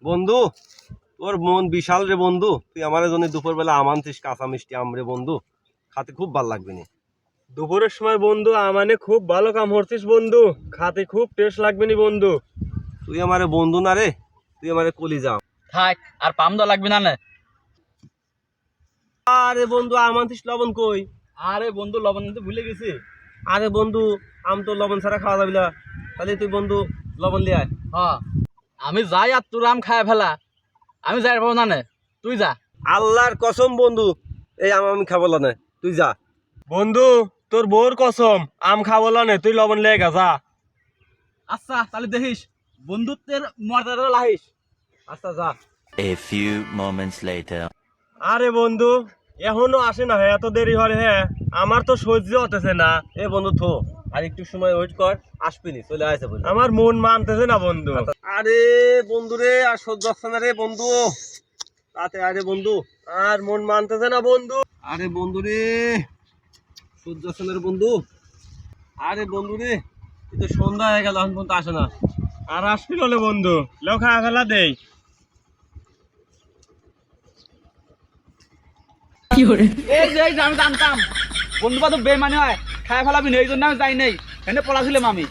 বন্ধু, তোর মন বিশাল রে বন্ধু। তুই আমার জন্য দুপুরবেলা আম আনছিস, কাঁচা মিষ্টি আম রে বন্ধু। খাতে খুব ভাল লাগবে নি। দুপুরের সময় বন্ধু আমানে খুব ভালো কাম করছিস বন্ধু, খাতে খুব টেস্ট লাগবে নি বন্ধু। তুই আমারে বন্ধু না রে, তুই আমারে কলিজা। থাক আর পাম দেওয়া লাগবে না। আরে বন্ধু, আম আনছিস, লবণ কই? আরে বন্ধু লবণ নিতে ভুলে গেছি। আরে বন্ধু, আম তো লবণ ছাড়া খাওয়া যাবে না। তাহলে তুই বন্ধু লবণ লিয়ে আয়। হ্যাঁ আমি যাই আর তোর আম খায় ফেলা, আমি যাই পাবো না। তুই যা। আল্লাহর কসম বন্ধু, এই আম আমি খাবো না, তুই যা। বন্ধু তোর বউর কসম, আম খাবো না, তুই লবণ লেগে গা যা। আচ্ছা তাহলে দেখিস বন্ধুত্বের মর্যাদা লাহিস। আচ্ছা যা। A few moments later. আরে বন্ধু এখনো আসে না, হ্যাঁ এত দেরি হয়, হ্যাঁ আমার তো সহ্য হতেছে না। এ বন্ধু থো, আর একটু সময় ওয়েট কর, আসবিনি, চলে আসে বলে। আমার মন মানতেছে না বন্ধু। আরে বন্ধু রে, আর সহ্য হচ্ছে না রে বন্ধু, তাতে আরে বন্ধু। আর মন মানতেছে না বন্ধু। আরে বন্ধু রে, সহ্য হচ্ছে না রে বন্ধু। আরে বন্ধু রে, এই তো সন্ধ্যা হয়ে গেল, এখন পর্যন্ত আসে না। আর আসবি হলে বন্ধু, লেও খাওয়া ফেলা দেই। এই যে আমি জানতাম বন্ধু বান্ধব বেমানি হয়, খায় ফেলাবি না, এই জন্য আমি যাই নাই, এনে পড়াছিলাম আমি।